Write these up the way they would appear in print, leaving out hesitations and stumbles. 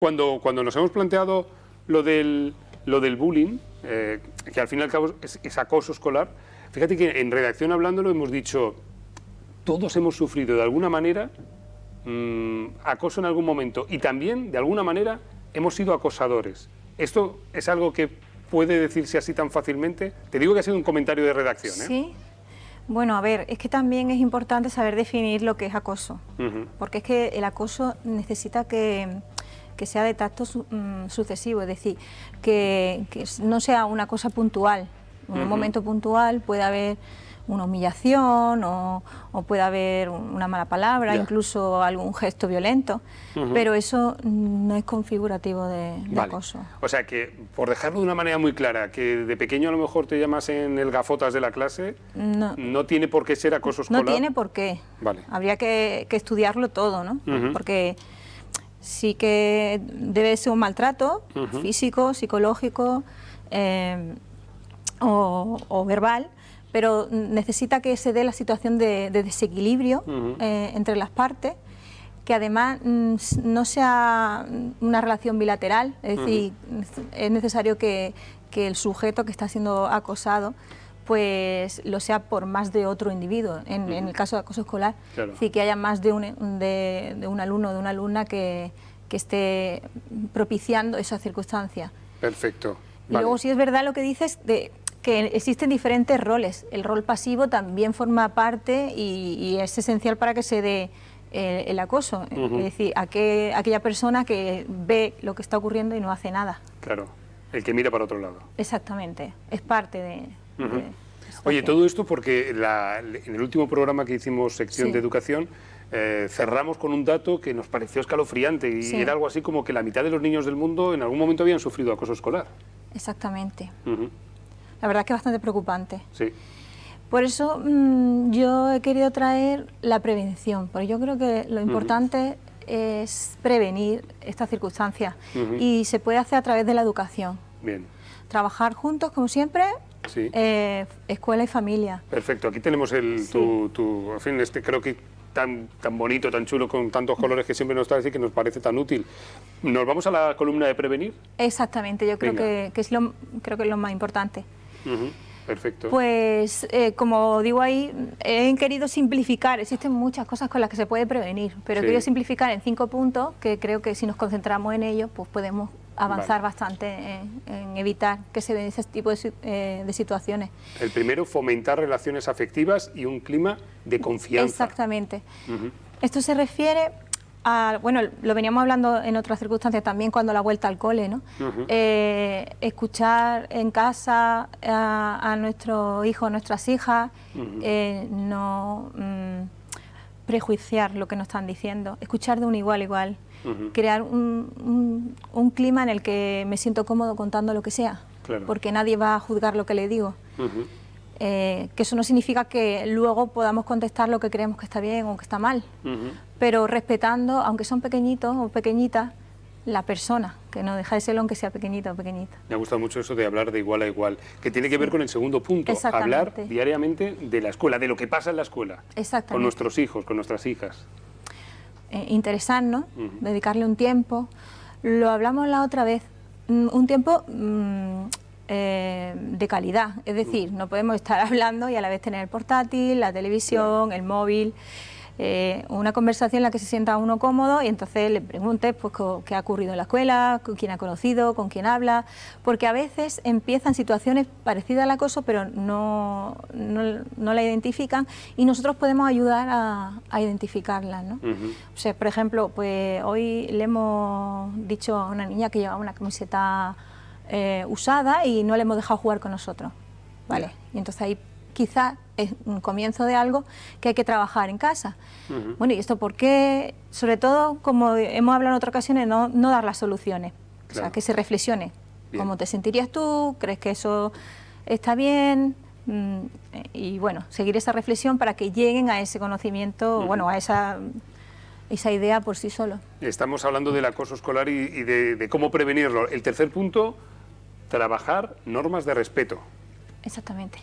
Cuando nos hemos planteado lo del bullying, que al fin y al cabo es acoso escolar, fíjate que en Redacción Hablándolo hemos dicho, todos hemos sufrido de alguna manera acoso en algún momento y también, de alguna manera, hemos sido acosadores. ¿Esto es algo que puede decirse así tan fácilmente? Te digo que ha sido un comentario de redacción, ¿eh? Sí. Bueno, a ver, es que también es importante saber definir lo que es acoso, porque es que el acoso necesita que sea de tacto sucesivo, es decir, que no sea una cosa puntual. En un momento puntual puede haber una humillación o puede haber una mala palabra, incluso algún gesto violento, pero eso no es configurativo de acoso. O sea que, por dejarlo de una manera muy clara, que de pequeño a lo mejor te llamasen el gafotas de la clase, no tiene por qué ser acoso escolar. No tiene por qué. Habría que estudiarlo todo, ¿no? Porque sí que debe ser un maltrato físico, psicológico o verbal, pero necesita que se dé la situación de desequilibrio entre las partes, que además no sea una relación bilateral, es decir, es necesario que el sujeto que está siendo acosado pues lo sea por más de otro individuo, en el caso de acoso escolar, es decir, que haya más de un alumno o de una alumna que esté propiciando esa circunstancia. Perfecto. Y luego sí es verdad lo que dices de que existen diferentes roles. El rol pasivo también forma parte y es esencial para que se dé el acoso. Es decir, aquella persona que ve lo que está ocurriendo y no hace nada. Claro, el que mira para otro lado. Exactamente, es parte de Oye, todo esto porque en el último programa que hicimos, sección de educación, cerramos con un dato que nos pareció escalofriante y era algo así como que la mitad de los niños del mundo en algún momento habían sufrido acoso escolar. Exactamente. La verdad es que es bastante preocupante. Sí. Por eso yo he querido traer la prevención, porque yo creo que lo importante es prevenir estas circunstancias y se puede hacer a través de la educación. Bien. Trabajar juntos, como siempre, escuela y familia. Perfecto, aquí tenemos en fin, creo que tan bonito, tan chulo, con tantos colores que siempre nos trae y que nos parece tan útil. ¿Nos vamos a la columna de prevenir? Exactamente, yo creo que es lo más importante. Perfecto. Pues, como digo ahí, he querido simplificar, existen muchas cosas con las que se puede prevenir, pero he querido simplificar en 5 puntos que creo que si nos concentramos en ellos, pues podemos avanzar bastante en evitar que se den ese tipo de situaciones. El primero, fomentar relaciones afectivas y un clima de confianza. Exactamente. Esto se refiere a, bueno, lo veníamos hablando en otras circunstancias también, cuando la vuelta al cole, ¿no? Escuchar en casa a nuestros hijos, a nuestras hijas, no prejuiciar lo que nos están diciendo, escuchar de un igual a igual, crear un clima en el que me siento cómodo contando lo que sea, porque nadie va a juzgar lo que le digo. Que eso no significa que luego podamos contestar lo que creemos que está bien o que está mal, pero respetando, aunque son pequeñitos o pequeñitas, la persona, que no deja de serlo aunque sea pequeñita o pequeñita. Me ha gustado mucho eso de hablar de igual a igual, que tiene que ver con el segundo punto, hablar diariamente de la escuela, de lo que pasa en la escuela, con nuestros hijos, con nuestras hijas. Interesarnos, dedicarle un tiempo, lo hablamos la otra vez, un tiempo de calidad, es decir, no podemos estar hablando y a la vez tener el portátil, la televisión, el móvil, una conversación en la que se sienta uno cómodo y entonces le preguntes pues qué ha ocurrido en la escuela, con quién ha conocido, con quién habla, porque a veces empiezan situaciones parecidas al acoso pero no la identifican y nosotros podemos ayudar a identificarlas, ¿no? O sea, por ejemplo, pues hoy le hemos dicho a una niña que llevaba una camiseta usada y no le hemos dejado jugar con nosotros, ¿vale? Y entonces ahí quizás es un comienzo de algo que hay que trabajar en casa. Bueno, ¿y esto por qué? Sobre todo, como hemos hablado en otras ocasiones, no dar las soluciones, o sea, que se reflexione. ¿Cómo te sentirías tú? ¿Crees que eso está bien? Y bueno, seguir esa reflexión para que lleguen a ese conocimiento, bueno, a esa idea por sí solo. Estamos hablando del acoso escolar y de cómo prevenirlo. El tercer punto, trabajar normas de respeto. Exactamente.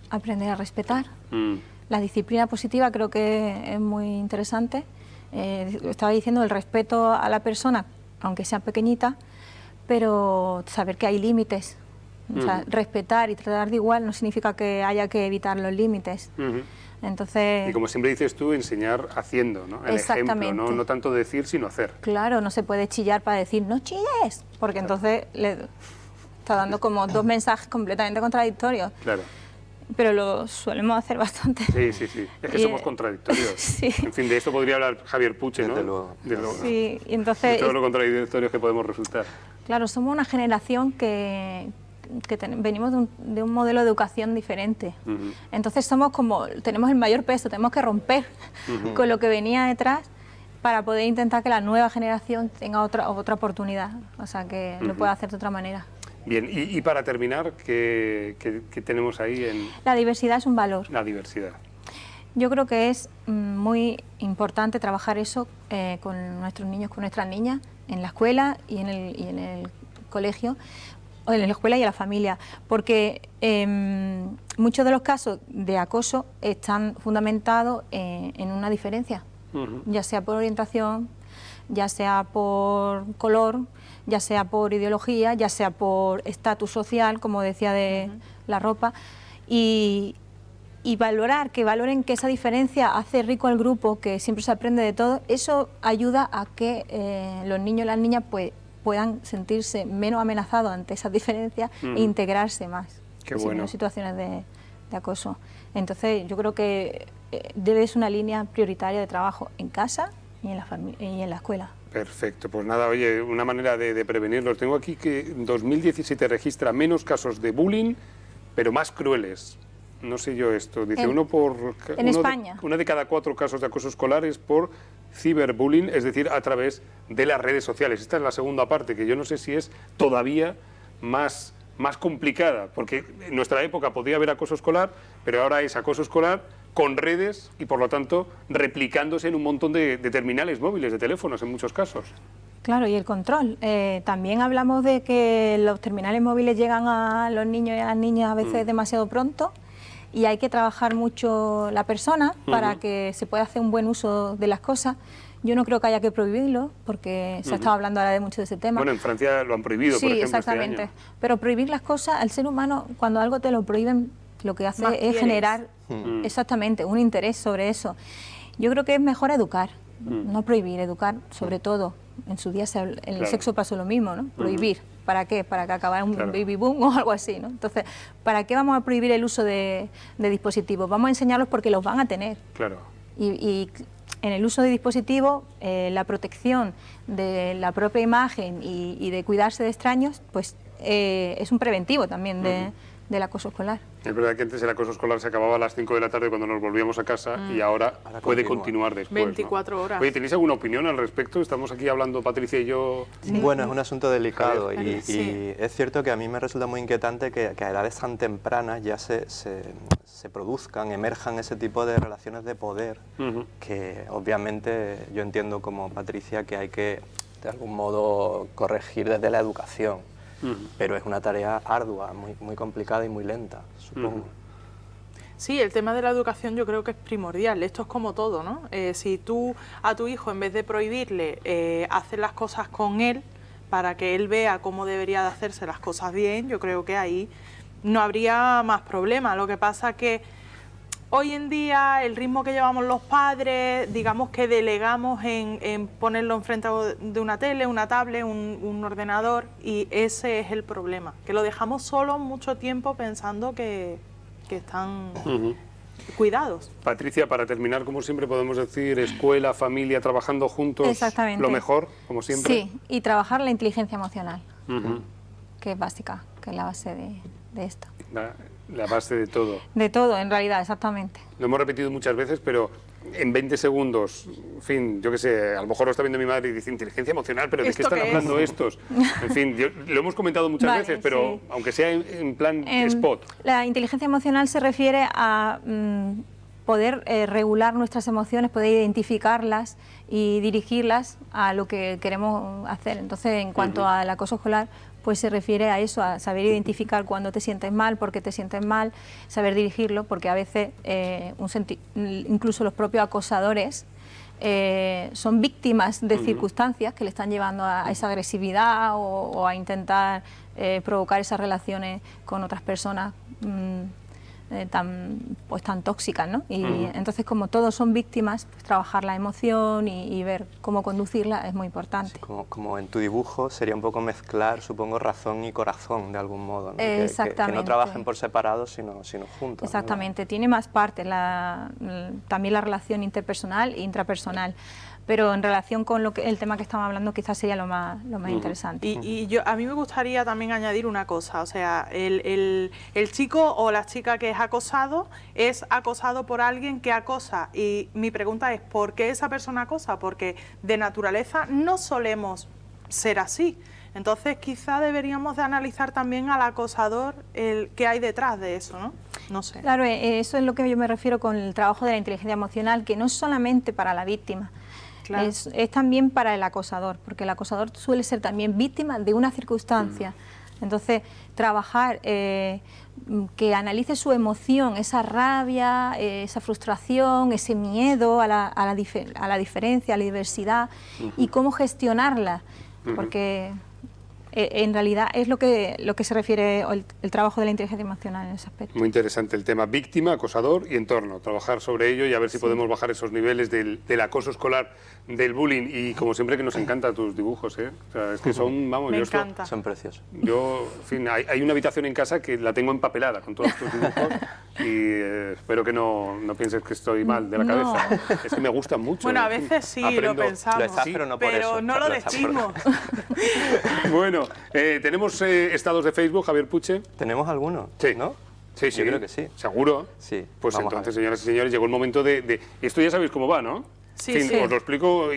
Aprender a respetar. La disciplina positiva creo que es muy interesante. Estaba diciendo el respeto a la persona aunque sean pequeñitas, pero saber que hay límites. O sea, respetar y tratar de igual no significa que haya que evitar los límites. Entonces, y como siempre dices tú, enseñar haciendo, ¿no? El ejemplo, no tanto decir, sino hacer. Claro, no se puede chillar para decir, no chilles, porque entonces le está dando como dos mensajes completamente contradictorios. Claro. Pero lo solemos hacer bastante. Sí, sí, sí. Es que somos contradictorios. Sí. En fin, de esto podría hablar Javier Puche, ¿no? Desde luego. Sí, y entonces... De todo lo contradictorios que podemos resultar. Claro, somos una generación que venimos de un modelo de educación diferente. Entonces somos como, tenemos el mayor peso, tenemos que romper con lo que venía detrás para poder intentar que la nueva generación tenga otra oportunidad, o sea, que lo pueda hacer de otra manera. Bien, y para terminar, ¿qué tenemos ahí en...? La diversidad es un valor. La diversidad. Yo creo que es muy importante trabajar eso con nuestros niños, con nuestras niñas, en la escuela y en el colegio, o en la escuela y en la familia, porque muchos de los casos de acoso están fundamentados en una diferencia, ya sea por orientación, ya sea por color, ya sea por ideología, ya sea por estatus social, como decía de la ropa, y valoren que esa diferencia hace rico al grupo, que siempre se aprende de todo. Eso ayuda a que los niños y las niñas pues puedan sentirse menos amenazados ante esas diferencias e integrarse más en situaciones de acoso. Entonces yo creo que debe ser una línea prioritaria de trabajo en casa y en la escuela. Perfecto, pues nada, oye, una manera de prevenirlos. Tengo aquí que en 2017 registra menos casos de bullying, pero más crueles. No sé yo esto, dice en España. Una de cada 4 casos de acoso escolar es por ciberbullying, es decir, a través de las redes sociales. Esta es la segunda parte, que yo no sé si es todavía más complicada, porque en nuestra época podía haber acoso escolar, pero ahora es acoso escolar con redes y, por lo tanto, replicándose en un montón de terminales móviles, de teléfonos, en muchos casos. Claro, y el control. También hablamos de que los terminales móviles llegan a los niños y a las niñas a veces demasiado pronto, y hay que trabajar mucho la persona para que se pueda hacer un buen uso de las cosas. Yo no creo que haya que prohibirlo, porque se ha estado hablando ahora de mucho de ese tema. Bueno, en Francia lo han prohibido, sí, por ejemplo, exactamente. este año. Pero prohibir las cosas, al ser humano, cuando algo te lo prohíben, lo que hace es generar exactamente un interés sobre eso. Yo creo que es mejor educar, no prohibir, educar sobre todo. En su día en el sexo pasó lo mismo, ¿no? Prohibir. ¿Para qué? Para que acabara un baby boom o algo así, ¿no? Entonces, ¿para qué vamos a prohibir el uso de dispositivos? Vamos a enseñarlos porque los van a tener. Claro. Y en el uso de dispositivos, la protección de la propia imagen y de cuidarse de extraños, pues es un preventivo también del acoso escolar. Es verdad que antes el acoso escolar se acababa a las 5 de la tarde cuando nos volvíamos a casa y ahora puede continuar después. 24 horas. Oye, ¿tenéis alguna opinión al respecto? Estamos aquí hablando, Patricia y yo. Sí. Bueno, es un asunto delicado y es cierto que a mí me resulta muy inquietante que a edades tan tempranas ya se produzcan, emerjan ese tipo de relaciones de poder que obviamente yo entiendo como Patricia que hay que de algún modo corregir desde la educación. Pero es una tarea ardua, muy complicada y muy lenta, supongo. Sí, el tema de la educación yo creo que es primordial. Esto es como todo, ¿no? Si tú a tu hijo, en vez de prohibirle, haces las cosas con él para que él vea cómo debería de hacerse las cosas bien, yo creo que ahí no habría más problema. Lo que pasa que hoy en día el ritmo que llevamos los padres, digamos que delegamos en ponerlo enfrente de una tele, una tablet, un ordenador, y ese es el problema, que lo dejamos solo mucho tiempo pensando que están cuidados. Patricia, para terminar, como siempre podemos decir, escuela, familia, trabajando juntos, exactamente. Lo mejor, como siempre. Sí, y trabajar la inteligencia emocional, que es básica, que es la base de esto. La base de todo. De todo, en realidad, exactamente. Lo hemos repetido muchas veces, pero en 20 segundos, en fin, yo qué sé, a lo mejor lo está viendo mi madre y dice inteligencia emocional, pero ¿de qué están hablando estos? En fin, lo hemos comentado muchas veces, pero aunque sea en plan spot. La inteligencia emocional se refiere a poder regular nuestras emociones, poder identificarlas y dirigirlas a lo que queremos hacer. Entonces, en cuanto al acoso escolar, pues se refiere a eso, a saber identificar cuando te sientes mal, por qué te sientes mal, saber dirigirlo, porque a veces incluso los propios acosadores son víctimas de circunstancias que le están llevando a esa agresividad o a intentar provocar esas relaciones con otras personas tan tóxicas, ¿no? Y entonces, como todos son víctimas, pues trabajar la emoción y ver cómo conducirla es muy importante. Sí, como en tu dibujo sería un poco mezclar, supongo, razón y corazón de algún modo, ¿no? Exactamente. Que no trabajen por separado, sino juntos. Exactamente, ¿no? Tiene más partes, también la relación interpersonal e intrapersonal. Pero en relación con el tema que estamos hablando, quizás sería lo más interesante. Y a mí me gustaría también añadir una cosa, o sea, el chico o la chica que es acosado por alguien que acosa. Y mi pregunta es, ¿por qué esa persona acosa? Porque de naturaleza no solemos ser así. Entonces, quizá deberíamos de analizar también al acosador qué hay detrás de eso, ¿no? No sé. Claro, eso es lo que yo me refiero con el trabajo de la inteligencia emocional, que no es solamente para la víctima. Claro. Es también para el acosador, porque el acosador suele ser también víctima de una circunstancia. Entonces, trabajar, que analice su emoción, esa rabia, esa frustración, ese miedo a la diferencia, a la diversidad, y cómo gestionarla, porque en realidad es lo que se refiere el trabajo de la inteligencia emocional en ese aspecto. Muy interesante el tema víctima, acosador y entorno. Trabajar sobre ello y a ver si podemos bajar esos niveles del acoso escolar, del bullying. Y como siempre que nos encantan tus dibujos, ¿eh? O sea, es que son, vamos, Me encanta. Son preciosos. Yo, en fin, hay una habitación en casa que la tengo empapelada con todos tus dibujos y espero que no pienses que estoy mal de la cabeza. Es que me gustan mucho. Bueno, a veces sí, aprendo. lo pensamos, Lo estás, pero no por eso. no lo decimos. Bueno, ¿tenemos estados de Facebook, Javier Puche? ¿Tenemos alguno? Sí. ¿No? Sí, Yo creo que sí. ¿Seguro? Sí. Pues Vamos a entonces, ver. señoras y señores, llegó el momento de... Esto ya sabéis cómo va, ¿no? Sí, en fin, sí. os lo explico...